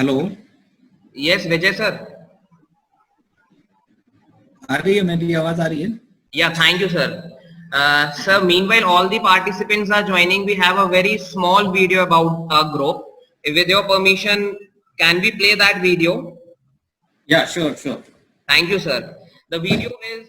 Hello. Yes, Vijay sir. आ रही है, मेरी आवाज आ रही है? Yeah, thank you, sir. Sir, meanwhile, all the participants are joining. We have a very small video about our group. With your permission, can we play that video? या sure sure. Thank you, sir. The video is.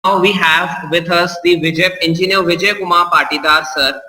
Now we have with us the engineer Vijay Kumar Patidar sir,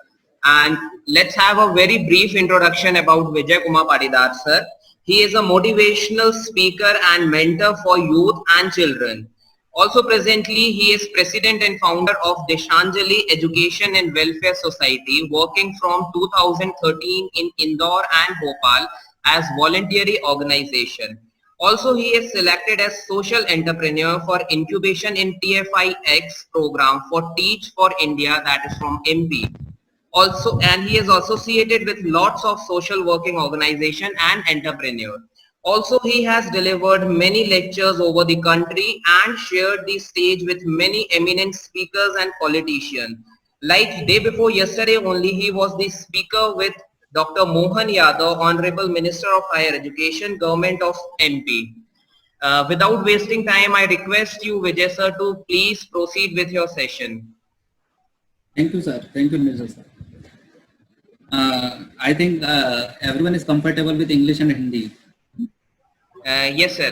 and let's have a very brief introduction about Vijay Kumar Patidar sir. He is a motivational speaker and mentor for youth and children. Also presently, he is president and founder of Deshanjali Education and Welfare Society, working from 2013 in Indore and Bhopal as voluntary organization. Also, he is selected as social entrepreneur for incubation in TFIX program for Teach for India, that is from MP. Also, and he is associated with lots of social working organization and entrepreneur. Also, he has delivered many lectures over the country and shared the stage with many eminent speakers and politicians. Like day before yesterday only, he was the speaker with Dr. Mohan Yadav, Honorable Minister of Higher Education, Government of MP. Without wasting time, I request you, Vijay sir, to please proceed with your session. Thank you, sir. Thank you, Mr. Sir. I think everyone is comfortable with English and Hindi. Yes, sir.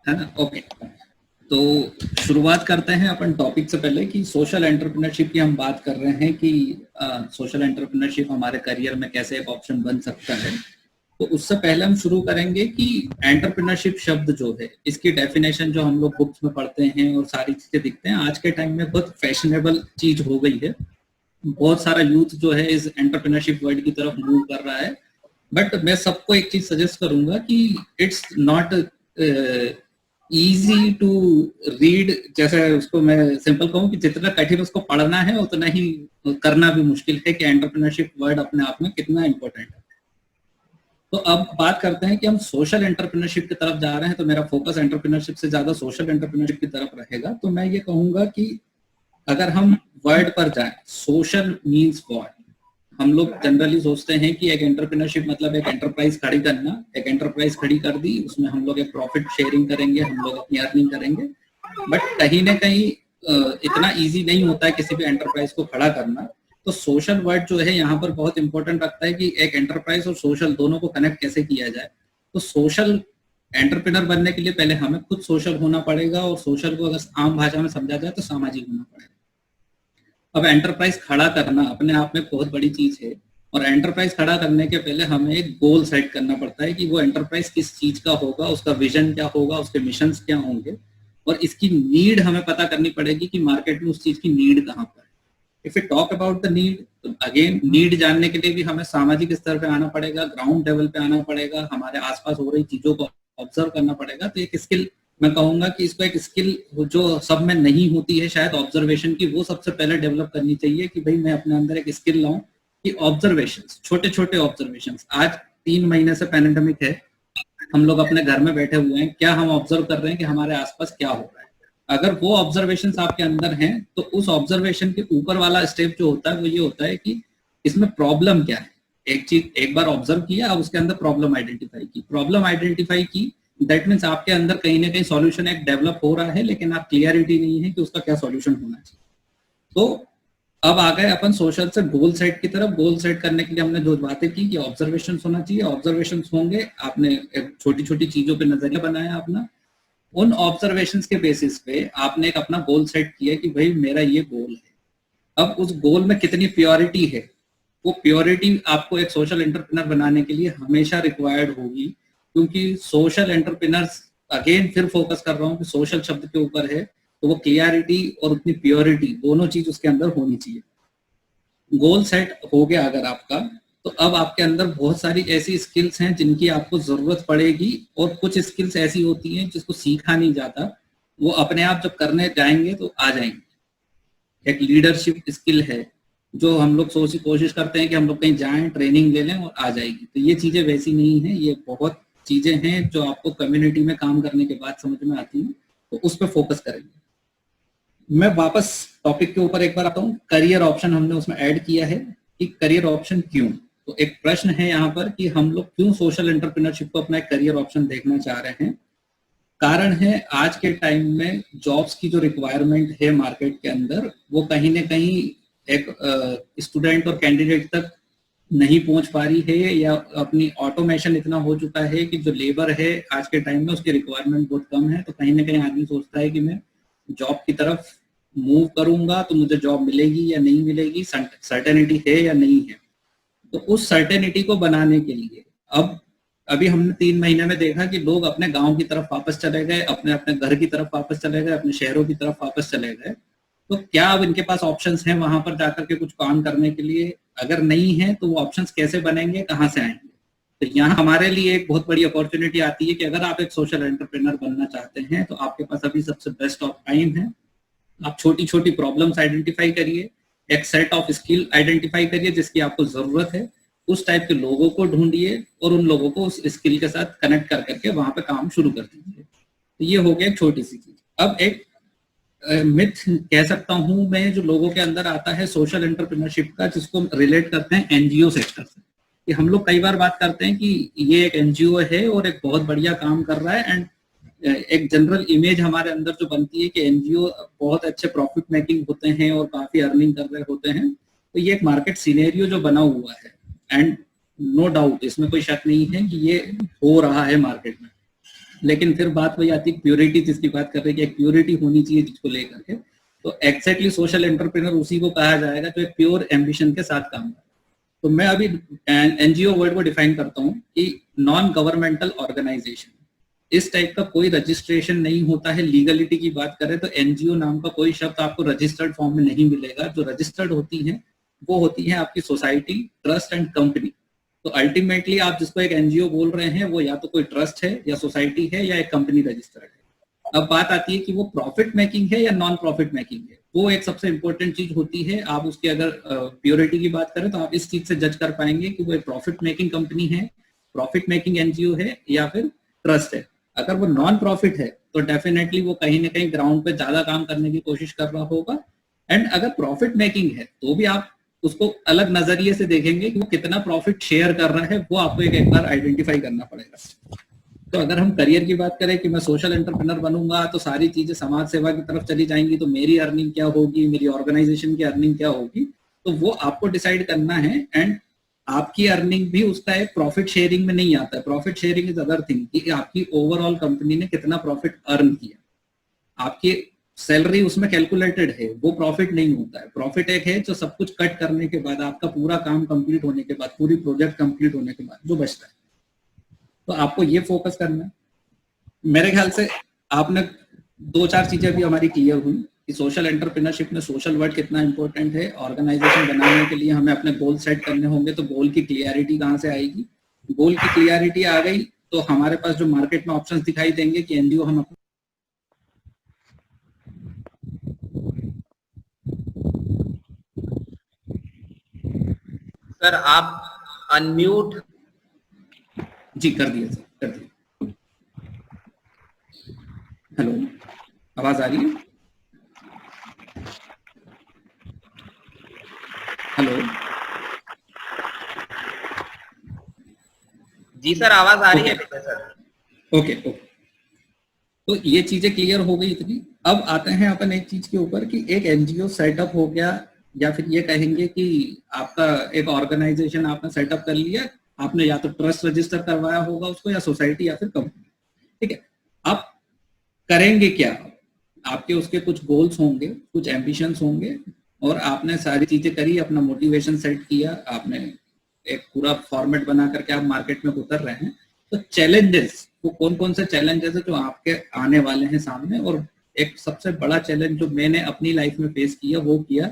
है ना? Okay, तो शुरुआत करते हैं अपन topic से पहले कि social entrepreneurship की हम बात कर रहे हैं कि सोशल एंटरप्रेन्योरशिप हमारे करियर में कैसे एक ऑप्शन बन सकता है। तो उससे पहले हम शुरू करेंगे कि एंटरप्रेन्योरशिप शब्द जो है, इसकी डेफिनेशन जो हम लोग बुक्स में पढ़ते हैं और सारी चीजें दिखते हैं, आज के टाइम में बहुत फैशनेबल चीज हो गई है। बहुत सारा यूथ जो है इस एंटरप्रेन्योरशिप वर्ड की तरफ मूव कर रहा है, बट मैं सबको एक चीज सजेस्ट करूंगा कि it's not easy to read. जैसे उसको मैं सिंपल कहूँ कि जितना कठिन उसको पढ़ना है उतना ही करना भी मुश्किल है कि एंटरप्रेन्योरशिप वर्ड अपने आप में कितना इंपॉर्टेंट है। तो अब बात करते हैं कि हम सोशल एंटरप्रेन्योरशिप की तरफ जा रहे हैं, तो मेरा फोकस एंटरप्रेन्योरशिप से ज्यादा सोशल एंटरप्रेन्योरशिप की तरफ रहेगा। तो मैं ये कहूंगा कि अगर हम वर्ड पर जाएं, सोशल मीन्स व्हाट। हम लोग जनरली सोचते हैं कि एक एंटरप्रेन्योरशिप मतलब एक एंटरप्राइज खड़ी करना। एक एंटरप्राइज खड़ी कर दी, उसमें हम लोग एक प्रॉफिट शेयरिंग करेंगे, हम लोग अपनी अर्निंग करेंगे। बट कहीं ना कहीं इतना इजी नहीं होता है किसी भी एंटरप्राइज को खड़ा करना। तो सोशल वर्ड जो है यहाँ पर बहुत इंपॉर्टेंट रखता है कि एक एंटरप्राइज और सोशल दोनों को कनेक्ट कैसे किया जाए। तो सोशल एंटरप्रेन्योर बनने के लिए पहले हमें खुद सोशल होना पड़ेगा, और सोशल को अगर आम भाषा में समझा जाए तो सामाजिक होना पड़ेगा। अब एंटरप्राइज खड़ा करना अपने आप में बहुत बड़ी चीज है, और एंटरप्राइज खड़ा करने के पहले हमें एक गोल सेट करना पड़ता है कि वो एंटरप्राइज किस चीज का होगा, उसका विजन क्या होगा, उसके मिशंस क्या होंगे, और इसकी नीड हमें पता करनी पड़ेगी कि मार्केट में उस चीज की नीड कहाँ पर है। If you talk about the need, तो अगेन नीड जानने के लिए भी हमें सामाजिक स्तर पे आना पड़ेगा, ग्राउंड लेवल पे आना पड़ेगा, हमारे आसपास हो रही चीजों को ऑब्जर्व करना पड़ेगा। तो एक स्किल, मैं कहूंगा कि इसको एक स्किल जो सब में नहीं होती है शायद ऑब्जर्वेशन की, वो सबसे पहले डेवलप करनी चाहिए कि भाई मैं अपने अंदर एक स्किल लाऊं कि ऑब्जर्वेशंस, छोटे छोटे ऑब्जर्वेशंस। आज 3 महीने से पैंडेमिक है, हम लोग अपने घर में बैठे हुए हैं, क्या हम ऑब्जर्व कर रहे हैं कि हमारे आसपास क्या हो रहा है? अगर वो ऑब्जर्वेशंस आपके अंदर हैं, तो उस ऑब्जर्वेशन के ऊपर वाला स्टेप जो होता है वो ये होता है कि इसमें प्रॉब्लम क्या है। एक चीज एक बार ऑब्जर्व किया, अब उसके अंदर प्रॉब्लम आइडेंटिफाई की, दैट मीन्स आपके अंदर कहीं ना कहीं सॉल्यूशन एक डेवलप हो रहा है, लेकिन आप क्लियरिटी नहीं है कि उसका क्या सॉल्यूशन होना चाहिए। तो अब आ गए अपन सोशल से गोल सेट की तरफ। गोल सेट करने के लिए हमने जो बातें की कि ऑब्जर्वेशन होना चाहिए, ऑब्जर्वेशन होंगे, आपने छोटी छोटी चीजों पे नजरिया बनाया अपना, उन ऑब्जर्वेशन के बेसिस पे आपने एक अपना गोल सेट किया कि भाई मेरा ये गोल है। अब उस गोल में कितनी प्योरिटी है, वो प्योरिटी आपको एक सोशल एंटरप्रेन्योर बनाने के लिए हमेशा रिक्वायर्ड होगी, क्योंकि सोशल एंटरप्रेन्योर्स, अगेन फिर फोकस कर रहा हूँ कि सोशल शब्द के ऊपर है, तो वो क्लियरिटी और उतनी प्योरिटी दोनों चीज उसके अंदर होनी चाहिए। गोल सेट हो गया अगर आपका, तो अब आपके अंदर बहुत सारी ऐसी स्किल्स हैं जिनकी आपको जरूरत पड़ेगी, और कुछ स्किल्स ऐसी होती हैं जिसको सीखा नहीं जाता, वो अपने आप जब करने जाएंगे तो आ जाएंगे। एक लीडरशिप स्किल है जो हम लोग कोशिश करते हैं कि हम लोग कहीं जाएं, ट्रेनिंग ले लें और आ जाएगी, तो ये चीजें वैसी नहीं है। ये बहुत चीजें हैं जो आपको कम्युनिटी में काम करने के बाद समझ में आती हैं, तो उस पर फोकस करेंगे। मैं वापस टॉपिक के ऊपर एक बार आता हूँ। करियर ऑप्शन हमने उसमें ऐड किया है कि करियर ऑप्शन क्यों, तो एक प्रश्न है यहाँ पर कि हम लोग क्यों सोशल एंटरप्रेन्योरशिप को अपना एक करियर ऑप्शन देखना चाह रहे हैं। कारण है आज के टाइम में जॉब्स की जो रिक्वायरमेंट है मार्केट के अंदर, वो कहीं ना कहीं एक स्टूडेंट और कैंडिडेट तक नहीं पहुंच पा रही है, या अपनी ऑटोमेशन इतना हो चुका है कि जो लेबर है आज के टाइम में उसकी रिक्वायरमेंट बहुत कम है। तो कहीं ना कहीं आदमी सोचता है कि मैं जॉब की तरफ मूव करूंगा तो मुझे जॉब मिलेगी या नहीं मिलेगी, सर्टेनिटी है या नहीं है। तो उस सर्टेनिटी को बनाने के लिए अब अभी हमने 3 महीने में देखा कि लोग अपने गांव की तरफ वापस चले गए, अपने अपने घर की तरफ वापस चले गए, अपने शहरों की तरफ वापस चले गए। तो क्या अब इनके पास ऑप्शंस हैं वहां पर जाकर के कुछ काम करने के लिए? अगर नहीं है तो वो ऑप्शंस कैसे बनेंगे, कहाँ से आएंगे? तो यहाँ हमारे लिए एक बहुत बड़ी अपॉर्चुनिटी आती है कि अगर आप एक सोशल एंटरप्रेन्योर बनना चाहते हैं तो आपके पास अभी सबसे बेस्ट ऑफ टाइम है। आप छोटी छोटी प्रॉब्लम्स आइडेंटिफाई करिए, एक सेट ऑफ स्किल आइडेंटिफाई करिए जिसकी आपको जरूरत है, उस टाइप के लोगों को ढूंढिए और उन लोगों को उस स्किल के साथ कनेक्ट कर करके वहां पे काम शुरू कर दीजिए। तो ये हो गया एक छोटी सी चीज। अब एक मिथ कह सकता हूं मैं जो लोगों के अंदर आता है सोशल एंटरप्रेन्योरशिप का, जिसको रिलेट करते हैं एनजीओ सेक्टर से। कि हम लोग कई बार बात करते हैं कि ये एक एनजीओ है और एक बहुत बढ़िया काम कर रहा है, एंड एक जनरल इमेज हमारे अंदर जो बनती है कि एनजीओ बहुत अच्छे प्रॉफिट मेकिंग होते हैं और काफी अर्निंग कर रहे होते हैं। तो ये एक मार्केट सिनेरियो जो बना हुआ है, एंड नो डाउट इसमें कोई शक नहीं है कि ये हो रहा है मार्केट में। लेकिन फिर बात वही आती है प्योरिटी, जिसकी बात कर रहे हैं कि एक प्योरिटी होनी चाहिए जिसको लेकर के। तो एक्जैक्टली सोशल एंटरप्रेन्योर उसी को कहा जाएगा जो एक प्योर एम्बिशन के साथ काम करे। तो मैं अभी एनजीओ वर्ड को डिफाइन करता हूँ कि नॉन गवर्नमेंटल ऑर्गेनाइजेशन। इस टाइप का कोई रजिस्ट्रेशन नहीं होता है। लीगलिटी की बात करें तो एनजीओ नाम का कोई शब्द आपको रजिस्टर्ड फॉर्म में नहीं मिलेगा। जो रजिस्टर्ड होती है वो होती है आपकी सोसाइटी, ट्रस्ट एंड कंपनी। तो अल्टीमेटली आप जिसको एक एनजीओ बोल रहे हैं वो या तो कोई ट्रस्ट है या सोसाइटी है या एक कंपनी रजिस्टर्ड है। अब बात आती है कि वो प्रॉफिट मेकिंग है या नॉन प्रॉफिट मेकिंग है। वो एक सबसे इंपॉर्टेंट चीज होती है। आप उसकी अगर प्योरिटी की बात करें तो आप इस चीज से जज कर पाएंगे कि वो एक प्रॉफिट मेकिंग कंपनी है, प्रॉफिट मेकिंग एनजीओ है या फिर ट्रस्ट है। अगर वो नॉन प्रॉफिट है तो डेफिनेटली वो कहीं ना कहीं ग्राउंड पे ज्यादा काम करने की कोशिश कर रहा होगा। एंड अगर प्रॉफिट मेकिंग है तो भी आप उसको अलग नजरिए से देखेंगे कि वो कितना प्रॉफिट शेयर कर रहा है, वो आपको एक बार आइडेंटिफाई करना पड़ेगा। तो अगर हम करियर की बात करें कि मैं सोशल एंटरप्रेन्योर बनूंगा तो सारी चीजें समाज सेवा की तरफ चली जाएंगी, तो मेरी अर्निंग क्या होगी, मेरी ऑर्गेनाइजेशन की अर्निंग क्या होगी, तो वो आपको डिसाइड करना है। एंड आपकी अर्निंग भी उसका एक प्रॉफिट शेयरिंग में नहीं आता है। Profit sharing is other thing कि आपकी ओवरऑल कंपनी ने कितना प्रॉफिट अर्न किया। आपकी सैलरी उसमें कैलकुलेटेड है, वो प्रॉफिट नहीं होता है। प्रॉफिट एक है जो सब कुछ कट करने के बाद, आपका पूरा काम कंप्लीट होने के बाद, पूरी प्रोजेक्ट कंप्लीट होने के बाद जो बचता है। तो आपको ये फोकस करना है। मेरे ख्याल से आपने 2-4 चीजें भी हमारी क्लियर हुई कि सोशल एंटरप्रेन्योरशिप में सोशल वर्ड कितना इंपॉर्टेंट है। ऑर्गेनाइजेशन बनाने के लिए हमें अपने गोल सेट करने होंगे, तो गोल की क्लियरिटी कहाँ से आएगी? गोल की क्लियरिटी आ गई तो हमारे पास जो मार्केट में ऑप्शंस दिखाई देंगे कि एनजीओ हम सर आप अनम्यूट। जी कर दिया सर, कर दिया। हेलो, आवाज आ रही है? हेलो जी सर आवाज आ रही है सर। ओके ओके, तो ये चीजें क्लियर हो गई इतनी। अब आते हैं अपन एक चीज के ऊपर कि एक एनजीओ सेटअप हो गया, या फिर ये कहेंगे कि आपका एक ऑर्गेनाइजेशन आपने सेटअप कर लिया, आपने या तो ट्रस्ट रजिस्टर करवाया होगा उसको, या सोसाइटी या फिर कंपनी, ठीक है। आप करेंगे क्या? आपके उसके कुछ गोल्स होंगे, कुछ एम्बिशंस होंगे, और आपने सारी चीजें करी, अपना मोटिवेशन सेट किया, आपने एक पूरा फॉर्मेट बना करके आप मार्केट में उतर रहे हैं। तो चैलेंजेस, वो कौन कौन से चैलेंजेस है जो आपके आने वाले हैं सामने? और एक सबसे बड़ा चैलेंज जो मैंने अपनी लाइफ में फेस किया वो किया,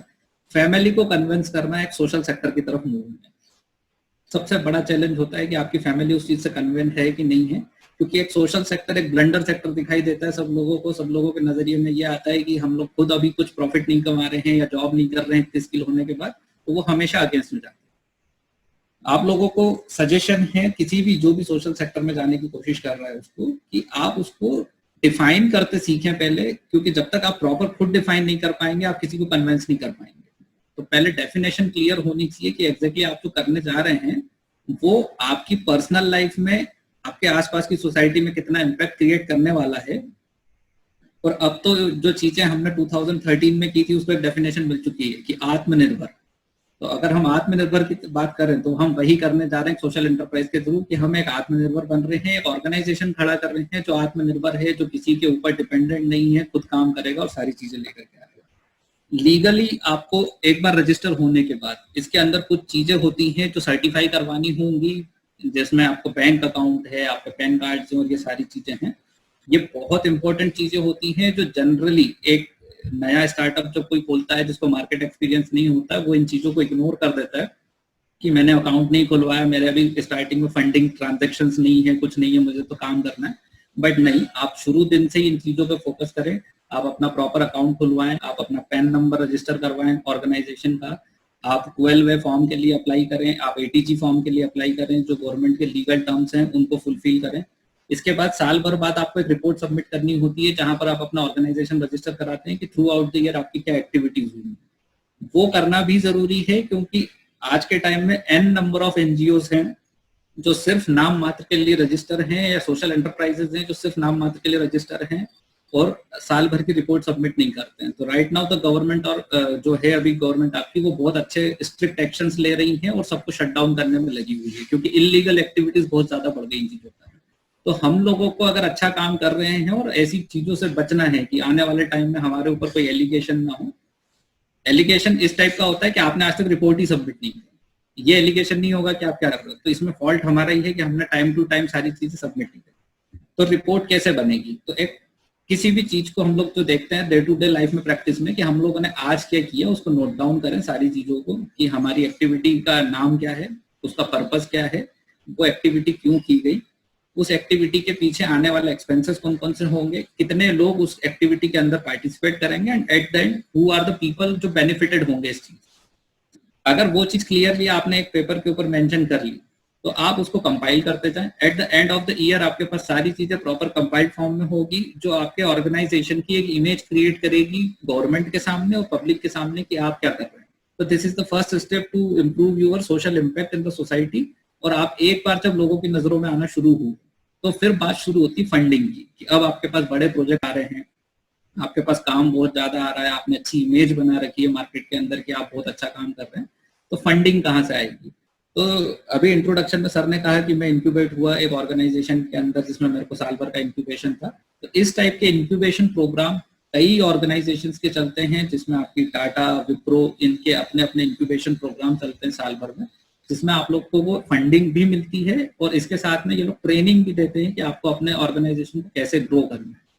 फैमिली को कन्विंस करना एक सोशल सेक्टर की तरफ मूव है। सबसे बड़ा चैलेंज होता है कि आपकी फैमिली उस चीज से कन्विंस है कि नहीं है, क्योंकि एक सोशल सेक्टर एक ब्लंडर सेक्टर दिखाई देता है सब लोगों को। सब लोगों के नजरिए में ये आता है कि हम लोग खुद अभी कुछ प्रॉफिट नहीं कमा रहे हैं या जॉब नहीं कर रहे हैं इतनी स्किल होने के बाद, तो वो हमेशा अगेंस्ट में जाते हैं। आप लोगों को सजेशन है, किसी भी जो भी सोशल सेक्टर में जाने की कोशिश कर रहा है उसको, कि आप उसको डिफाइन करते सीखें पहले, क्योंकि जब तक आप प्रॉपर खुद डिफाइन नहीं कर पाएंगे आप किसी को कन्विंस नहीं कर पाएंगे। तो पहले डेफिनेशन क्लियर होनी चाहिए कि एग्जैक्टली आप जो करने जा रहे हैं वो आपकी पर्सनल लाइफ में, आपके आसपास की सोसाइटी में कितना इम्पैक्ट क्रिएट करने वाला है। और अब तो जो चीजें हमने 2013 में की थी उसको एक डेफिनेशन मिल चुकी है कि आत्मनिर्भर। तो अगर हम आत्मनिर्भर की बात करें तो हम वही करने जा रहे हैं सोशल एंटरप्राइज के थ्रू, कि हम एक आत्मनिर्भर बन रहे हैं, एक ऑर्गेनाइजेशन खड़ा कर रहे हैं जो आत्मनिर्भर है, जो किसी के ऊपर डिपेंडेंट नहीं है, खुद काम करेगा और सारी चीजें लेकर के आएगा। लीगली आपको एक बार रजिस्टर होने के बाद इसके अंदर कुछ चीजें होती हैं जो सर्टिफाई करवानी होंगी, जिसमें आपको बैंक अकाउंट है, आपके पैन कार्ड और ये सारी चीजें हैं। ये बहुत इंपॉर्टेंट चीजें होती हैं जो जनरली एक नया स्टार्टअप जब कोई खोलता है जिसको मार्केट एक्सपीरियंस नहीं होता है, वो इन चीजों को इग्नोर कर देता है कि मैंने अकाउंट नहीं खुलवाया, मेरे अभी स्टार्टिंग में फंडिंग ट्रांजेक्शंस नहीं है, कुछ नहीं है, मुझे तो काम करना है। बट नहीं, आप शुरू दिन से ही इन चीजों पे फोकस करें। आप अपना प्रॉपर अकाउंट खुलवाएं, आप अपना पैन नंबर रजिस्टर करवाएं ऑर्गेनाइजेशन का, आप 12A फॉर्म के लिए अप्लाई करें, आप ATG फॉर्म के लिए अप्लाई करें, जो गवर्नमेंट के लीगल टर्म्स हैं उनको फुलफिल करें। इसके बाद साल भर बाद आपको एक रिपोर्ट सबमिट करनी होती है जहां पर आप अपना ऑर्गेनाइजेशन रजिस्टर कराते हैं कि थ्रू आउट द ईयर आपकी क्या एक्टिविटीज हुई। वो करना भी जरूरी है, क्योंकि आज के टाइम में n नंबर ऑफ NGOs हैं जो सिर्फ नाम मात्र के लिए रजिस्टर हैं, या सोशल एंटरप्राइजेज हैं जो सिर्फ नाम मात्र के लिए रजिस्टर हैं और साल भर की रिपोर्ट सबमिट नहीं करते हैं। तो राइट नाउ द गवर्नमेंट, और जो है अभी गवर्नमेंट आपकी, वो बहुत अच्छे स्ट्रिक्ट एक्शंस ले रही है और सबको शट डाउन करने में लगी हुई है, क्योंकि इलीगल एक्टिविटीज बहुत ज्यादा बढ़ गई इन चीजों पर। तो हम लोगों को अगर अच्छा काम कर रहे हैं और ऐसी चीजों से बचना है कि आने वाले टाइम में हमारे ऊपर कोई एलिगेशन ना हो। एलिगेशन इस टाइप का होता है कि आपने आज तक रिपोर्ट ही सबमिट नहीं की, ये एलिगेशन नहीं होगा कि आप क्या कर रहे हो। तो इसमें फॉल्ट हमारा ही है कि हमने टाइम टू टाइम सारी चीजें सबमिट नहीं की। तो रिपोर्ट कैसे बनेगी? तो एक किसी भी चीज को हम लोग जो देखते हैं डे टू डे लाइफ में प्रैक्टिस में, कि हम लोगों ने आज क्या किया उसको नोट डाउन करें सारी चीजों को, कि हमारी एक्टिविटी का नाम क्या है, उसका पर्पस क्या है, वो एक्टिविटी क्यों की गई, उस एक्टिविटी के पीछे आने वाले एक्सपेंसेस कौन कौन से होंगे, कितने लोग उस एक्टिविटी के अंदर पार्टिसिपेट करेंगे, and at the end who are the people जो बेनिफिटेड होंगे इस चीज। अगर वो चीज क्लियरली आपने एक पेपर के ऊपर मेंशन कर ली तो आप उसको कंपाइल करते जाएं। Eight the end of the year आपके पास सारी चीजें प्रॉपर कंपाइल्ड फॉर्म में होगी, जो आपके ऑर्गेनाइजेशन की एक इमेज क्रिएट करेगी गवर्नमेंट के सामने और पब्लिक के सामने कि आप क्या कर रहे हैं। तो this is the first step to improve your social impact in the society. और आप एक बार जब लोगों की नजरों में आना शुरू हो तो फिर बात शुरू होती फंडिंग की, कि अब आपके पास बड़े प्रोजेक्ट आ रहे हैं, आपके पास काम बहुत ज्यादा आ रहा है, आपने अच्छी इमेज बना रखी है मार्केट के अंदर कि आप बहुत अच्छा काम कर रहे हैं, तो फंडिंग कहाँ से आएगी? तो अभी इंट्रोडक्शन में सर ने कहा कि मैं इंक्यूबेट हुआ एक ऑर्गेनाइजेशन के अंदर जिसमें मेरे को साल भर का इंक्यूबेशन था। तो इस टाइप के इंक्यूबेशन प्रोग्राम कई ऑर्गेनाइजेशंस के चलते हैं, जिसमें आपकी टाटा, विप्रो, इनके अपने अपने इंक्यूबेशन प्रोग्राम चलते हैं साल भर में, जिसमें आप लोग को वो फंडिंग भी मिलती है और इसके साथ में ये लोग ट्रेनिंग भी देते हैं कि आपको अपने ऑर्गेनाइजेशन को कैसे ग्रो करना है।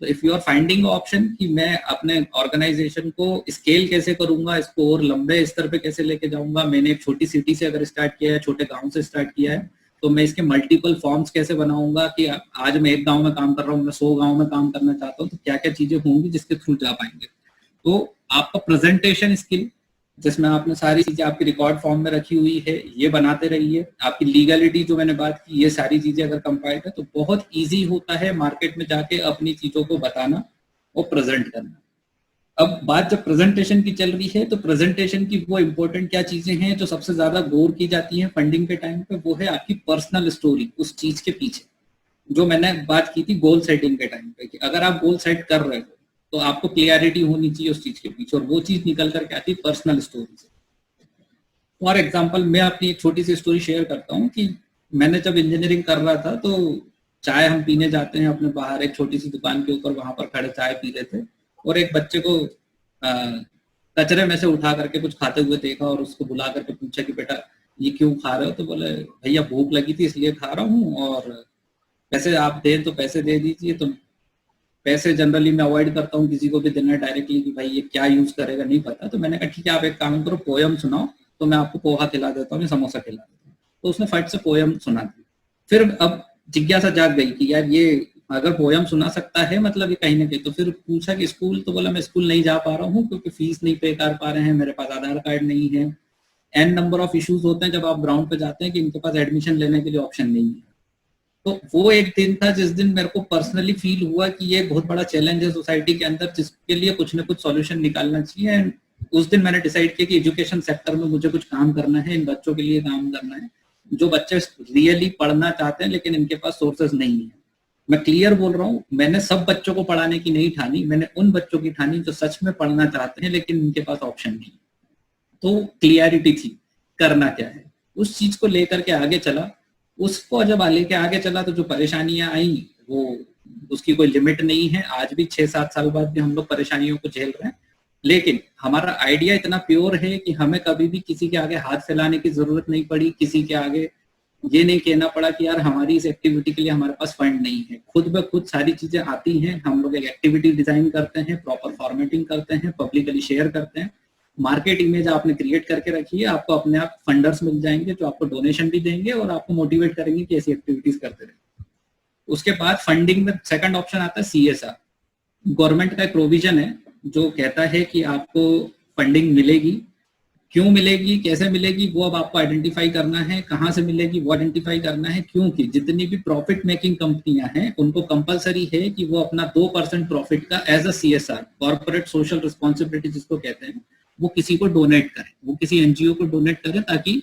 तो if you are finding option कि मैं अपने ऑर्गेनाइजेशन को स्केल कैसे करूंगा, इसको और लंबे स्तर पे कैसे लेके जाऊंगा, मैंने एक छोटी सिटी से अगर स्टार्ट किया है, छोटे गांव से स्टार्ट किया है, तो मैं इसके मल्टीपल फॉर्म्स कैसे बनाऊंगा कि आज मैं एक गांव में काम कर रहा हूँ, मैं 100 गांव में काम करना चाहता हूँ, तो क्या क्या चीजें होंगी जिसके थ्रू जा पाएंगे। तो आपका प्रेजेंटेशन स्किल, जिसमें आपने सारी चीजें आपकी रिकॉर्ड फॉर्म में रखी हुई है, ये बनाते रहिए। आपकी लीगलिटी जो मैंने बात की, ये सारी चीजें अगर कंपाइल्ड है तो बहुत इजी होता है मार्केट में जाके अपनी चीजों को बताना और प्रेजेंट करना। अब बात जब प्रेजेंटेशन की चल रही है, तो प्रेजेंटेशन की वो इंपॉर्टेंट क्या चीजें हैं जो सबसे ज्यादा गौर की जाती है फंडिंग के टाइम पे, वो है आपकी पर्सनल स्टोरी उस चीज के पीछे। जो मैंने बात की थी गोल सेटिंग के टाइम पे, कि अगर आप गोल सेट कर रहे हो तो आपको क्लियरिटी होनी चाहिए उस चीज के पीछे, और वो चीज निकल करके आती है पर्सनल स्टोरी से। फॉर एग्जाम्पल मैं अपनी एक छोटी सी स्टोरी शेयर करता हूँ कि मैंने जब इंजीनियरिंग कर रहा था तो चाय हम पीने जाते हैं अपने बाहर एक छोटी सी दुकान के ऊपर, वहां पर खड़े चाय पी रहे थे और एक बच्चे को कचरे में से उठा करके कुछ खाते हुए देखा और उसको बुला करके पूछा कि बेटा ये क्यों खा रहे हो? तो बोले भैया भूख लगी थी इसलिए खा रहा हूँ, और पैसे आप दें तो पैसे दे दीजिए। तो पैसे जनरली मैं अवॉइड करता हूँ किसी को भी देना डायरेक्टली कि भाई ये क्या यूज करेगा नहीं पता। तो मैंने कहा ठीक है आप एक काम करो, पोयम सुनाओ तो मैं आपको पोहा खिला देता हूँ या समोसा खिला देता हूँ। तो उसने फट से पोयम सुना दी। फिर अब जिज्ञासा जाग गई कि यार ये अगर पोयम सुना सकता है मतलब ये कहीं ना कहीं। तो फिर पूछा कि स्कूल? तो बोला मैं स्कूल नहीं जा पा रहा हूँ क्योंकि फीस नहीं पे कर पा रहे हैं, मेरे पास आधार कार्ड नहीं है, एन नंबर ऑफ इश्यूज होते हैं जब आप ग्राउंड पे जाते हैं कि इनके पास एडमिशन लेने के लिए ऑप्शन नहीं है। तो वो एक दिन था जिस दिन मेरे को पर्सनली फील हुआ कि ये बहुत बड़ा चैलेंज है सोसाइटी के अंदर जिसके लिए कुछ ना कुछ सॉल्यूशन निकालना चाहिए। एंड उस दिन मैंने डिसाइड किया कि एजुकेशन सेक्टर में मुझे कुछ काम करना है, इन बच्चों के लिए काम करना है जो बच्चे रियली पढ़ना चाहते हैं लेकिन इनके पास सोर्सेज नहीं है। मैं क्लियर बोल रहा हूँ, मैंने सब बच्चों को पढ़ाने की नहीं ठानी, मैंने उन बच्चों की ठानी जो सच में पढ़ना चाहते हैं लेकिन इनके पास ऑप्शन नहीं। तो क्लियरिटी थी करना क्या है, उस चीज को लेकर के आगे चला। उसको जब लेके आगे चला तो जो परेशानियां आई वो उसकी कोई लिमिट नहीं है। आज भी 6-7 साल बाद भी हम लोग परेशानियों को झेल रहे हैं, लेकिन हमारा आइडिया इतना प्योर है कि हमें कभी भी किसी के आगे हाथ फैलाने की जरूरत नहीं पड़ी, किसी के आगे ये नहीं कहना पड़ा कि यार हमारी इस एक्टिविटी के लिए हमारे पास फंड नहीं है। खुद ब खुद सारी चीजें आती हैं। हम लोग एक एक्टिविटी डिजाइन करते हैं, प्रॉपर फॉर्मेटिंग करते हैं, पब्लिकली शेयर करते हैं, मार्केट इमेज आपने क्रिएट करके रखी है, आपको अपने आप फंडर्स मिल जाएंगे जो आपको डोनेशन भी देंगे और आपको मोटिवेट करेंगे कि ऐसी एक्टिविटीज करते रहे। उसके बाद फंडिंग में सेकंड ऑप्शन आता है CSR। गवर्नमेंट का एक प्रोविजन है जो कहता है कि आपको फंडिंग मिलेगी, क्यों मिलेगी, कैसे मिलेगी, वो अब आपको आइडेंटिफाई करना है, कहाँ से मिलेगी वो आइडेंटिफाई करना है। क्योंकि जितनी भी प्रॉफिट मेकिंग कंपनियां हैं उनको कंपलसरी है कि वो अपना 2% प्रॉफिट का as a CSR, corporate social responsibility जिसको कहते हैं, वो किसी को डोनेट करें, वो किसी एनजीओ को डोनेट करें ताकि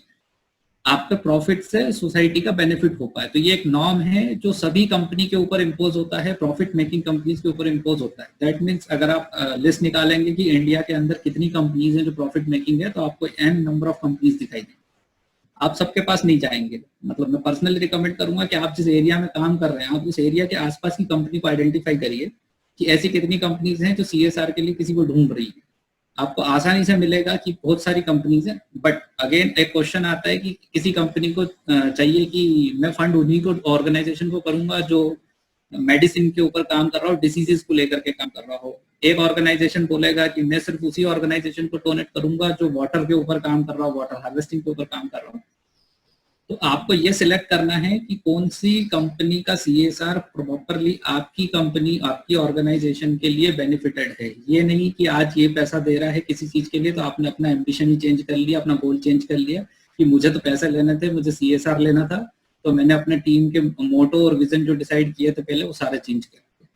आपके प्रॉफिट से सोसाइटी का बेनिफिट हो पाए। तो ये एक नॉर्म है जो सभी कंपनी के ऊपर इम्पोज होता है, प्रॉफिट मेकिंग कंपनीज के ऊपर इम्पोज होता है। दैट मीन्स अगर आप लिस्ट निकालेंगे कि इंडिया के अंदर कितनी कंपनीज हैं जो प्रॉफिट मेकिंग है, तो आपको n नंबर ऑफ कंपनीज दिखाई देंगे। आप सबके पास नहीं जाएंगे। मतलब मैं पर्सनली रिकमेंड करूंगा कि आप जिस एरिया में काम कर रहे हैं आप उस एरिया के आसपास की कंपनी को आइडेंटिफाई करिए कि ऐसी कितनी कंपनीज हैं जो CSR के लिए किसी को ढूंढ रही है। आपको आसानी से मिलेगा कि बहुत सारी कंपनीज हैं, बट अगेन एक क्वेश्चन आता है कि किसी कंपनी को चाहिए कि मैं फंड उन्हीं को ऑर्गेनाइजेशन को करूंगा जो मेडिसिन के ऊपर काम कर रहा हो, डिसीजेस को लेकर के काम कर रहा हो। एक ऑर्गेनाइजेशन बोलेगा कि मैं सिर्फ उसी ऑर्गेनाइजेशन को डोनेट करूंगा जो वाटर के ऊपर काम कर रहा हो, वाटर हार्वेस्टिंग के ऊपर काम कर रहा हो। तो आपको ये सिलेक्ट करना है कि कौन सी कंपनी का CSR प्रॉपरली आपकी कंपनी, आपकी ऑर्गेनाइजेशन के लिए बेनिफिटेड है। ये नहीं कि आज ये पैसा दे रहा है किसी चीज के लिए तो आपने अपना एम्बिशन ही चेंज कर लिया, अपना गोल चेंज कर लिया कि मुझे तो पैसे लेने थे, मुझे CSR लेना था, तो मैंने अपने टीम के मोटो और विजन जो डिसाइड किए थे पहले वो सारे चेंज कर दिए।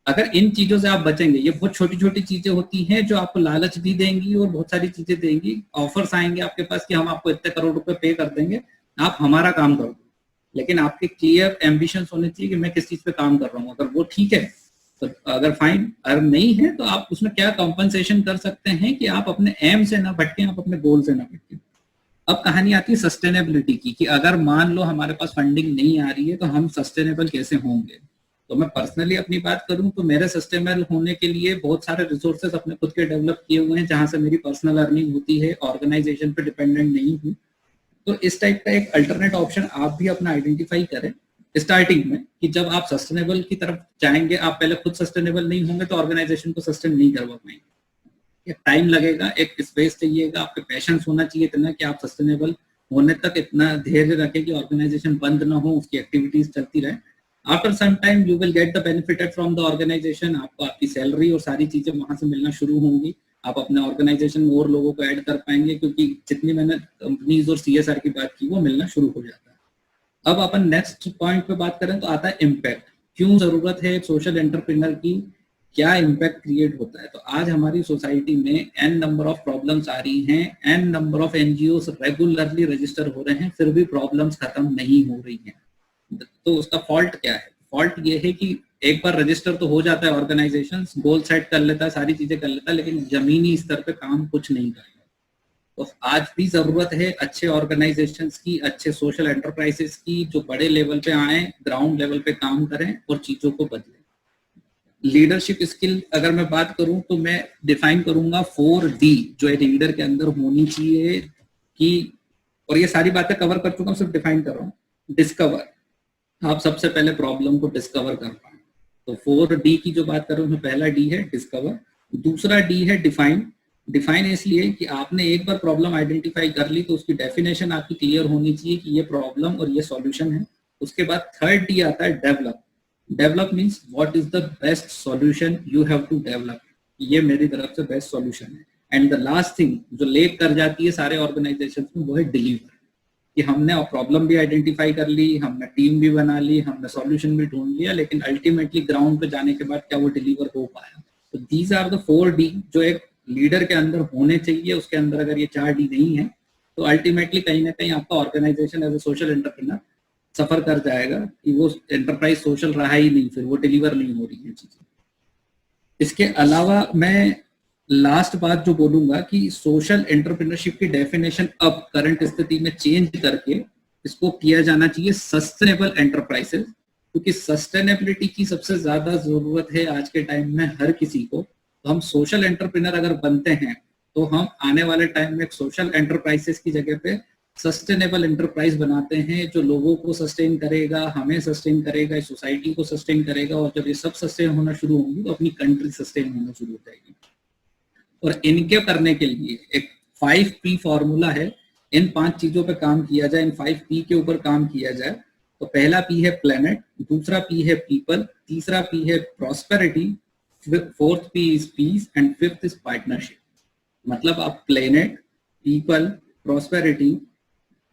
अगर इन चीजों से आप बचेंगे, ये बहुत छोटी छोटी चीजें होती हैं जो आपको लालच भी देंगी और बहुत सारी चीजें देंगी। ऑफर्स आएंगे आपके पास कि हम आपको इतने करोड़ रुपए पे कर देंगे, आप हमारा काम करो, लेकिन आपके क्लियर एम्बिशंस होने चाहिए कि मैं किस चीज पे काम कर रहा हूँ। अगर वो ठीक है तो अगर फाइन, अगर नहीं है तो आप उसमें क्या कंपनसेशन कर सकते हैं कि आप अपने एम से ना भटके, आप अपने गोल से ना भटके। अब कहानी आती है सस्टेनेबिलिटी की कि अगर मान लो हमारे पास फंडिंग नहीं आ रही है तो हम सस्टेनेबल कैसे होंगे। तो मैं पर्सनली अपनी बात करूं तो मेरे सस्टेनेबल होने के लिए बहुत सारे रिसोर्सेज अपने खुद के डेवलप किए हुए हैं जहां से मेरी पर्सनल अर्निंग होती है, ऑर्गेनाइजेशन पे डिपेंडेंट नहीं हूँ। तो इस टाइप का एक अल्टरनेट ऑप्शन आप भी अपना आइडेंटिफाई करें स्टार्टिंग में कि जब आप सस्टेनेबल की तरफ जाएंगे, आप पहले खुद सस्टेनेबल नहीं होंगे तो ऑर्गेनाइजेशन को सस्टेन नहीं करवा पाएंगे। टाइम लगेगा, एक स्पेस चाहिएगा, आपके पैशंस होना चाहिए इतना कि आप सस्टेनेबल होने तक इतना धैर्य रखें कि ऑर्गेनाइजेशन बंद ना हो, उसकी एक्टिविटीज चलती रहे। After some time you will get the benefited from the organisation. आपको आपकी सैलरी और सारी चीजें वहां से मिलना शुरू होंगी। आप अपने ऑर्गेनाइजेशन में और लोगों को ऐड कर पाएंगे क्योंकि जितनी मैंने कंपनीज और CSR की बात की वो मिलना शुरू हो जाता है। अब अपन नेक्स्ट पॉइंट पे बात करें तो आता है इम्पैक्ट। क्यों जरूरत है एक सोशल एंटरप्रेन्योर की, क्या इम्पैक्ट क्रिएट होता है। तो आज हमारी सोसाइटी में n नंबर ऑफ प्रॉब्लम्स आ रही हैं, n number of NGOs regularly register हो रहे हैं, फिर भी प्रॉब्लम्स खत्म नहीं हो रही हैं। तो उसका फॉल्ट क्या है? फॉल्ट ये है कि एक बार रजिस्टर तो हो जाता है, ऑर्गेनाइजेशन गोल सेट कर लेता है, सारी चीजें कर लेता है, लेकिन जमीनी स्तर पे काम कुछ नहीं करता। तो आज भी जरूरत है अच्छे ऑर्गेनाइजेशंस की, अच्छे सोशल एंटरप्राइजेस की, जो बड़े लेवल पे आए, ग्राउंड लेवल पे काम करें और चीजों को बदलें। लीडरशिप स्किल अगर मैं बात करूं तो मैं डिफाइन करूंगा 4D जो एक लीडर के अंदर होनी चाहिए कि, और ये सारी बातें कवर कर चुका हूं, सिर्फ डिफाइन कर रहा हूं। डिस्कवर, आप सबसे पहले प्रॉब्लम को डिस्कवर कर पाए, तो 4D की जो बात कर रहा हूं उसमें पहला D है डिस्कवर, दूसरा D है डिफाइन। डिफाइन इसलिए कि आपने एक बार प्रॉब्लम आइडेंटिफाई कर ली तो उसकी डेफिनेशन आपकी क्लियर होनी चाहिए कि ये प्रॉब्लम और ये सॉल्यूशन है। उसके बाद थर्ड D आता है develop. Develop means what is the best solution you have to develop, ये मेरी तरफ से बेस्ट सॉल्यूशन है। एंड द लास्ट थिंग जो लेक कर जाती है सारे ऑर्गेनाइजेशन में, वो है डिलीवर, कि हमने प्रॉब्लम भी आइडेंटिफाई कर ली, हमने टीम भी बना ली, हमने सॉल्यूशन भी ढूंढ लिया, लेकिन अल्टीमेटली ग्राउंड पे जाने के बाद क्या वो डिलीवर हो पाया। तो दीज आर द 4D जो एक लीडर के अंदर होने चाहिए। उसके अंदर अगर ये 4D नहीं है तो अल्टीमेटली कहीं ना कहीं आपका organisation as a social entrepreneur सफर कर जाएगा कि वो एंटरप्राइज सोशल रहा ही नहीं, फिर वो डिलीवर नहीं हो रही है चीजें। इसके अलावा मैं लास्ट बात जो बोलूंगा कि सोशल एंटरप्रेन्योरशिप की डेफिनेशन अब करंट स्थिति में चेंज करके इसको किया जाना चाहिए सस्टेनेबल एंटरप्राइजेस, क्योंकि सस्टेनेबिलिटी की सबसे ज्यादा जरूरत है आज के टाइम में हर किसी को। तो हम सोशल एंटरप्रेन्योर अगर बनते हैं तो हम आने वाले टाइम में एक सोशल एंटरप्राइजेस की जगह पे सस्टेनेबल एंटरप्राइज बनाते हैं, जो लोगों को सस्टेन करेगा, हमें सस्टेन करेगा, सोसाइटी को सस्टेन करेगा। और जब ये सब सस्टेन होना शुरू होंगी तो अपनी कंट्री सस्टेन होना शुरू हो जाएगी। और इनके करने के लिए एक 5P फॉर्मूला है, इन 5 चीजों पे काम किया जाए, इन 5P के ऊपर काम किया जाए। तो पहला P है प्लेनेट, दूसरा P है पीपल, तीसरा P है prosperity, fourth P is peace and fifth is partnership. मतलब आप प्लेनेट, पीपल, प्रॉस्पेरिटी,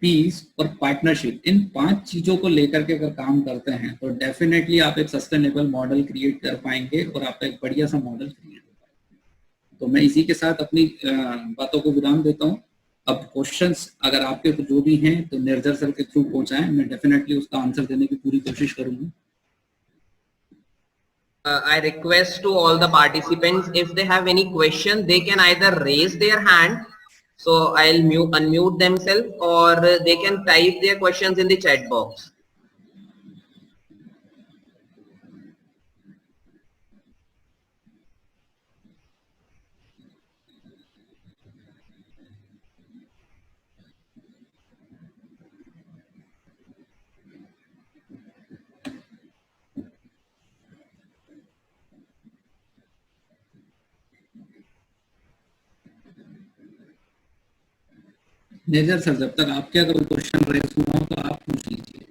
पीस और पार्टनरशिप, इन 5 चीजों को लेकर के अगर काम करते हैं तो डेफिनेटली आप एक सस्टेनेबल मॉडल क्रिएट कर पाएंगे और आपका एक बढ़िया सा मॉडल क्रिएट हो पाएगा। तो मैं इसी के साथ अपनी बातों को विराम देता हूँ। अब क्वेश्चंस अगर आपके तो जो भी हैं तो निर्जर सर के थ्रू पहुंचाएं, मैं डेफिनेटली उसका आंसर देने की पूरी कोशिश करूंगा। I request to all the participants, if they have any question, they can either raise their hand, so I'll unmute themselves, or they can type their questions in the chat box. नेजर sir, जब तक आपके अगर question raise हुआ हो तो आप पूछ लीजिए।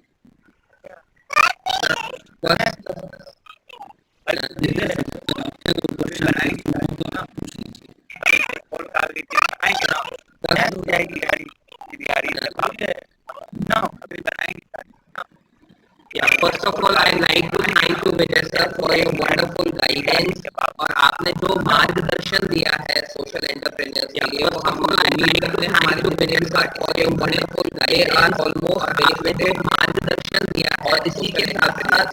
नेजर सर, जब तक आपके अगर क्वेश्चन रेज हुआ हो तो आप पूछ लीजिए। Yeah, first of all, I like to thank you Vijay sir for your wonderful guidance और आपने जो मार्गदर्शन दिया है सोशल एंटरप्रेन्योर्स के लिए, वो हम उम्मीद करते हैं हमारे जो Vijay sir for your wonderful guidance almost आपने जो मार्गदर्शन दिया है। और इसी के साथ साथ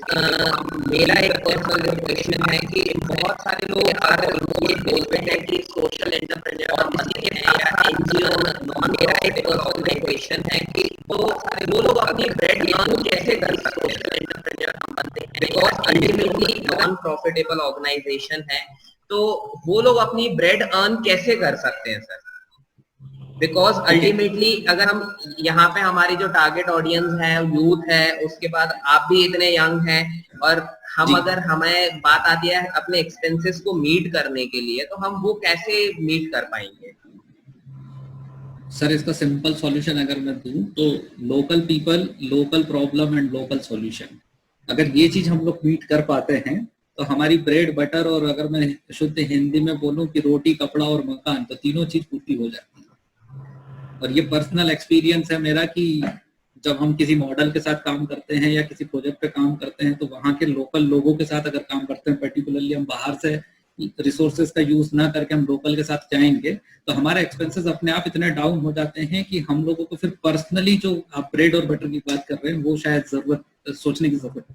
मेरा एक पर्सनल क्वेश्चन है कि बहुत सारे लोग ये बोलते हैं कि सोशल एंटरप्रेन्योर बनने के लिए एनजीओ, मेरा एक पर्सनल क्वेश्चन है कि वो लोग अपनी ब्रेड अर्न कैसे कर सकते हैं एंटरप्रेन्योर हम बनते हैं, because ultimately non profitable organisation है, तो वो लोग अपनी ब्रेड अर्न कैसे कर सकते हैं सर? बिकॉज अल्टीमेटली अगर हम यहाँ पे हमारी जो टारगेट ऑडियंस है यूथ है, उसके बाद आप भी इतने यंग हैं, और हम अगर हमें बात आती है अपने एक्सपेंसेस को मीट करने के लिए, तो हम वो कैसे मीट कर पाएंगे? सर, इसका सिंपल सॉल्यूशन अगर मैं दूं तो local people, local problem and local solution, अगर ये चीज हम लोग मीट कर पाते हैं तो हमारी ब्रेड बटर, और अगर मैं शुद्ध हिंदी में बोलूं कि रोटी, कपड़ा और मकान, तो तीनों चीज पूरी हो जाती है। और ये पर्सनल एक्सपीरियंस है मेरा कि जब हम किसी मॉडल के साथ काम करते हैं या किसी प्रोजेक्ट पे काम करते हैं तो वहाँ के लोकल लोगों के साथ अगर काम करते हैं, पर्टिकुलरली हम बाहर से रिसोर्सेज का यूज ना करके हम लोकल के साथ जाएंगे, तो हमारे एक्सपेंसेस अपने आप इतने डाउन हो जाते हैं कि हम लोगों को फिर पर्सनली जो आप ब्रेड और बटर की बात कर रहे हैं वो शायद सोचने की जरूरत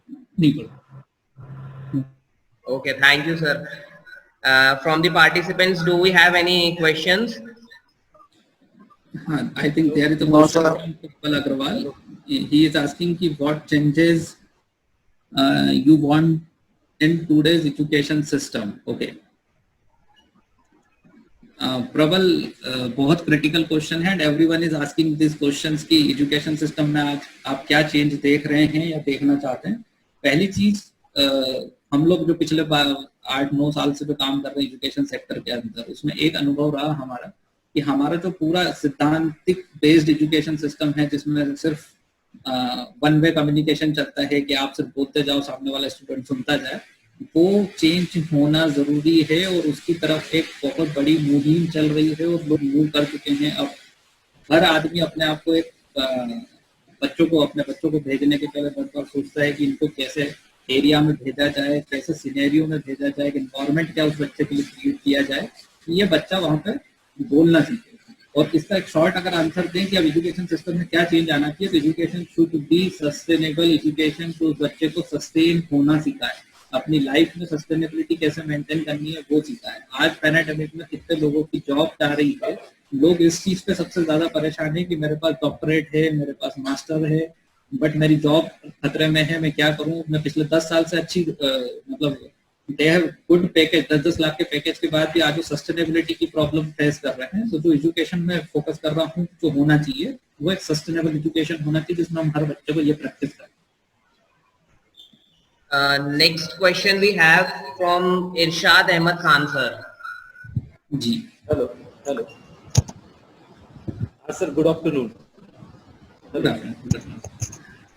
नहीं पड़ती। Okay, thank you, sir. From the participants, do we have any questions? I think there is a question from Utpal Agrawal. He is asking कि what changes you want in today's education system. Okay. प्रबल बहुत critical question है and everyone is asking this questions कि education system में आज आप क्या change देख रहे हैं या देखना चाहते हैं. पहली चीज, हम लोग जो पिछले 8-9 साल से जो काम कर रहे हैं एजुकेशन सेक्टर के अंदर, उसमें एक अनुभव रहा हमारा कि हमारा जो पूरा सिद्धांतिक बेस्ड एजुकेशन सिस्टम है जिसमें सिर्फ वन वे कम्युनिकेशन चलता है कि आप सिर्फ बोलते जाओ, सामने वाला स्टूडेंट सुनता जाए, वो चेंज होना जरूरी है और उसकी तरफ एक बहुत बड़ी मुहिम चल रही है और लोग मूव कर चुके हैं. अब हर आदमी अपने आप को एक अपने बच्चों को भेजने के पहले बार सोचता है कि इनको कैसे एरिया में भेजा जाए, कैसे सिनेरियो में भेजा जाए, एनवायरमेंट क्या उस बच्चे के लिए क्रिएट किया जाए कि ये बच्चा वहाँ पे बोलना सीखे. और इसका एक शॉर्ट अगर आंसर दें कि अब एजुकेशन सिस्टम में क्या चेंज आना चाहिए, तो education should be sustainable education, तो उस बच्चे को सस्टेन होना सिखाए, अपनी लाइफ में सस्टेनेबिलिटी कैसे मेंटेन करनी है वो सीखा है. आज पैंडेमिक में कितने लोगों की जॉब जा रही है, लोग इस चीज पे सबसे ज्यादा परेशान है कि मेरे पास डॉक्टरेट है, मेरे पास मास्टर है, बट मेरी जॉब खतरे में है, मैं क्या करूं. मैं पिछले 10 साल से अच्छी मतलब they have good package, 10-10 lakh के पैकेज के बाद भी आज वो सस्टेनेबिलिटी की प्रॉब्लम फेस कर रहे हैं. तो जो एजुकेशन में फोकस कर रहा हूँ जो होना चाहिए वो एक सस्टेनेबल एजुकेशन होना चाहिए जिसमें हम हर बच्चे को ये प्रैक्टिस करें. Next question we have from Irshad Ahmed Khan sir. Ji. Hello. हाँ सर, गुड आफ्टरनून.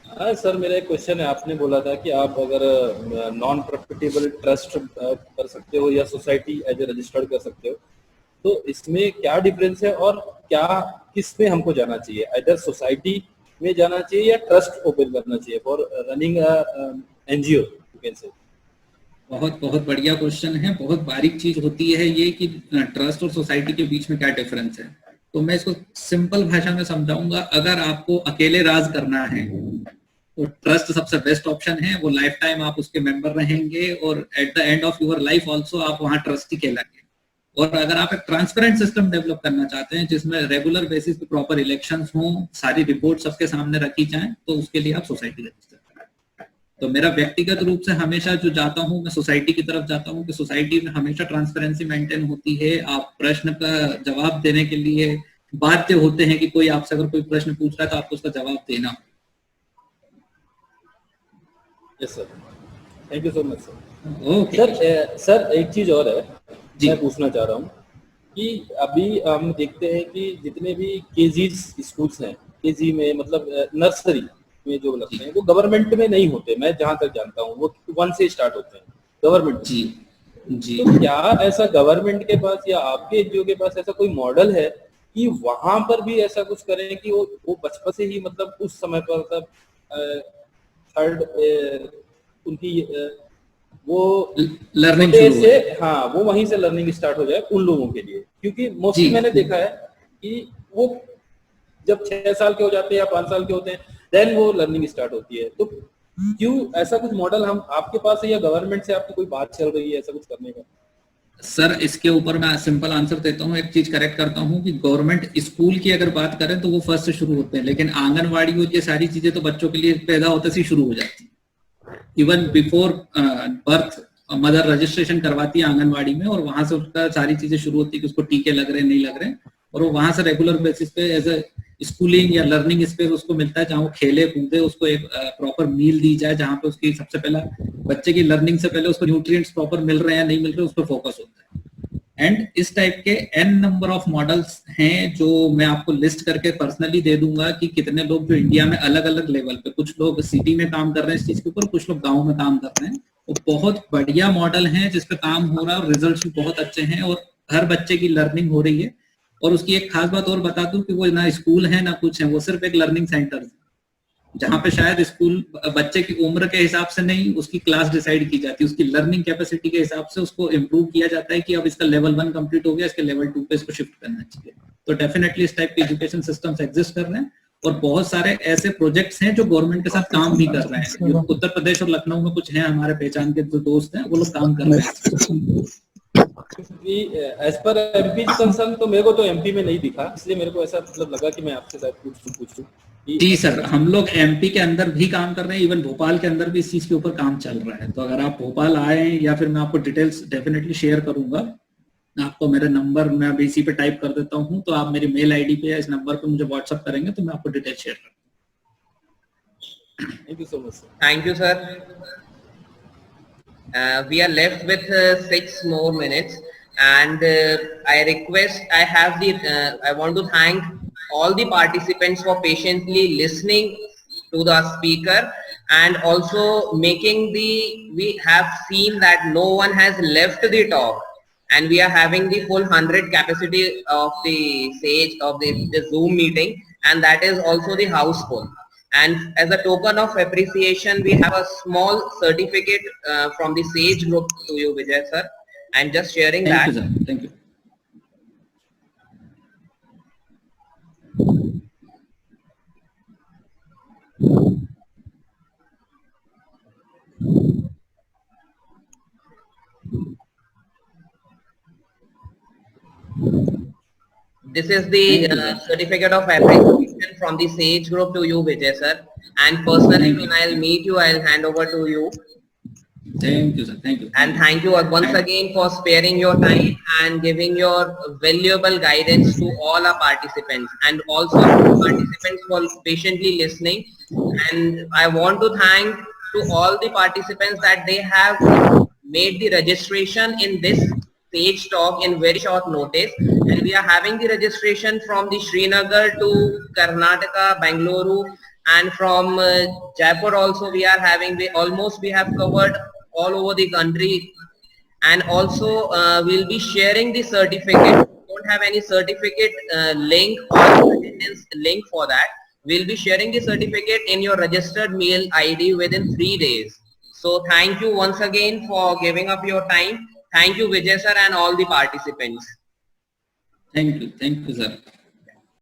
हाँ सर, मेरा एक क्वेश्चन है. आपने बोला था कि आप अगर नॉन प्रॉफिटेबल ट्रस्ट कर सकते हो या सोसाइटी एज ए रजिस्टर्ड कर सकते हो, तो इसमें क्या डिफरेंस है और क्या किस में हमको जाना चाहिए? इधर सोसाइटी में जाना चाहिए या ट्रस्ट ओपन करना चाहिए for running NGO, you can say. बहुत बढ़िया क्वेश्चन है. बहुत बारीक चीज होती है ये कि ट्रस्ट और सोसाइटी के बीच में क्या डिफरेंस है. तो मैं इसको सिंपल भाषा में समझाऊंगा. अगर आपको अकेले राज करना है तो ट्रस्ट सबसे बेस्ट ऑप्शन है. वो लाइफ टाइम आप उसके मेंबर रहेंगे और eight the end of your life also आप वहाँ ट्रस्टी कहलाएंगे. और अगर आप एक ट्रांसपेरेंट सिस्टम डेवलप करना चाहते हैं जिसमें रेगुलर बेसिस पे प्रॉपर इलेक्शंस हों, सारी रिपोर्ट सबके सामने रखी जाएं, तो उसके लिए आप सोसाइटी रजिस्टर करें. तो मेरा व्यक्तिगत रूप से हमेशा जो जाता हूँ मैं सोसाइटी की तरफ जाता हूँ कि सोसाइटी में हमेशा ट्रांसपेरेंसी मेंटेन होती है. आप प्रश्न का जवाब देने के लिए बाध्य होते हैं कि कोई आपसे अगर कोई प्रश्न पूछ रहा है तो आपको उसका जवाब देना. Yes sir, thank you so much sir. Okay sir एक चीज और है जी. मैं पूछना चाह रहा हूँ कि अभी हम देखते हैं कि जितने भी केजी स्कूल्स हैं, केजी में मतलब नर्सरी में जो लगते हैं वो गवर्नमेंट में नहीं होते. मैं जहां तक जानता हूँ वो 1 से स्टार्ट होते हैं गवर्नमेंट. जी. तो क्या ऐसा गवर्नमेंट के पास या आपके एनजीओ के पास ऐसा कोई मॉडल है कि वहां पर भी ऐसा कुछ करें कि वो बचपन से ही मतलब उस समय पर मतलब थर्ड उनकी वो लर्निंग से, हाँ, वो वहीं से लर्निंग स्टार्ट हो जाए उन लोगों के लिए? क्योंकि मोस्टली मैंने देखा है कि वो जब 6 साल के हो जाते हैं या 5 साल के होते हैं देन वो लर्निंग स्टार्ट होती है. तो क्यों ऐसा कुछ मॉडल हम आपके पास है या गवर्नमेंट से आपकी कोई बात चल रही है ऐसा कुछ करने का? सर इसके ऊपर मैं सिंपल आंसर देता हूँ. एक चीज करेक्ट करता हूँ कि गवर्नमेंट स्कूल की अगर बात करें तो वो फर्स्ट से शुरू होते हैं, लेकिन आंगनवाड़ी और ये सारी चीजें तो बच्चों के लिए पैदा होते से शुरू हो जाती है. Even before birth mother registration करवाती है आंगनवाड़ी में और वहां से उसका सारी चीजें शुरू होती है कि उसको टीके लग रहे हैं नहीं लग रहे हैं, और वो वहां से रेगुलर बेसिस पे एज ए स्कूलिंग या लर्निंग स्पेस उसको मिलता है जहाँ वो खेले कूदे, उसको एक प्रॉपर मील दी जाए जहाँ पे उसकी सबसे पहला बच्चे की लर्निंग से पहले उसको न्यूट्रिएंट्स प्रॉपर मिल रहे हैं नहीं मिल रहे उस पर फोकस होता है. एंड इस टाइप के n नंबर ऑफ मॉडल्स हैं जो मैं आपको लिस्ट करके पर्सनली दे दूंगा कि कितने लोग जो इंडिया में अलग अलग लेवल पे, कुछ लोग सिटी में काम कर रहे हैं इस चीज के ऊपर, कुछ लोग गाँव में काम कर रहे हैं. वो बहुत बढ़िया मॉडल है जिसपे काम हो रहा है और रिजल्ट्स भी बहुत अच्छे हैं और हर बच्चे की लर्निंग हो रही है. और उसकी एक खास बात और बता दूं कि वो ना स्कूल है ना कुछ है, वो सिर्फ एक लर्निंग सेंटर है जहाँ पे शायद स्कूल बच्चे की उम्र के हिसाब से नहीं उसकी क्लास डिसाइड की जाती है, उसकी लर्निंग कैपेसिटी के हिसाब से उसको इम्प्रूव किया जाता है कि अब इसका लेवल 1 कंप्लीट हो गया, इसके लेवल 2 पे इसको शिफ्ट करना चाहिए. तो डेफिनेटली इस टाइप के एजुकेशन सिस्टम्स एग्जिस्ट कर रहे हैं और बहुत सारे ऐसे प्रोजेक्ट्स हैं जो गवर्नमेंट के साथ काम भी कर रहे हैं। उत्तर प्रदेश और लखनऊ में कुछ हैं हमारे पहचान के जो दोस्त हैं, वो लोग काम कर रहे हैं। एज पर एमपी कंसर्न तो मेरे को तो एमपी में नहीं दिखा, इसलिए मेरे को ऐसा मतलब लगा कि मैं आपसे शायद पूछूं। जी सर, हम लोग एमपी के अंदर भी काम कर रहे हैं, इवन भोपाल के अंदर भी इस चीज के ऊपर काम चल रहा है। तो अगर आप भोपाल आए या फिर मैं आपको डिटेल्स डेफिनेटली शेयर करूंगा, आपको मेरा नंबर मैं अभी इसी पे टाइप कर देता हूं, तो आप मेरी मेल आईडी पे या इस नंबर पे मुझे व्हाट्सएप करेंगे तो मैं आपको डिटेल शेयर करूंगा। Thank you so much. Thank you sir. We are left with 6 more minutes, and I want to thank all the participants for patiently listening to the speaker, and also we have seen that no one has left the talk, and we are having the full 100 capacity of the Sage of the Zoom meeting, and that is also the house full. And as a token of appreciation, we have a small certificate from the Sage group to you, Vijay sir. I'm just sharing that. Thank you, sir. Thank you. This is the certificate of appreciation from the Sage group to you, Vijay sir. And personally, when I'll meet you, I'll hand over to you. Thank you, sir. Thank you. And thank you once again for sparing your time and giving your valuable guidance to all our participants, and also participants for patiently listening. And I want to thank to all the participants that they have made the registration in this Sage talk in very short notice, and we are having the registration from the Srinagar to Karnataka, Bangalore, and from Jaipur also we are having. We have covered all over the country, and also we'll be sharing the certificate. We don't have any certificate link or attendance link for that. We'll be sharing the certificate in your registered mail ID within 3 days. So thank you once again for giving up your time. Thank you, Vijay sir, and all the participants. Thank you, sir.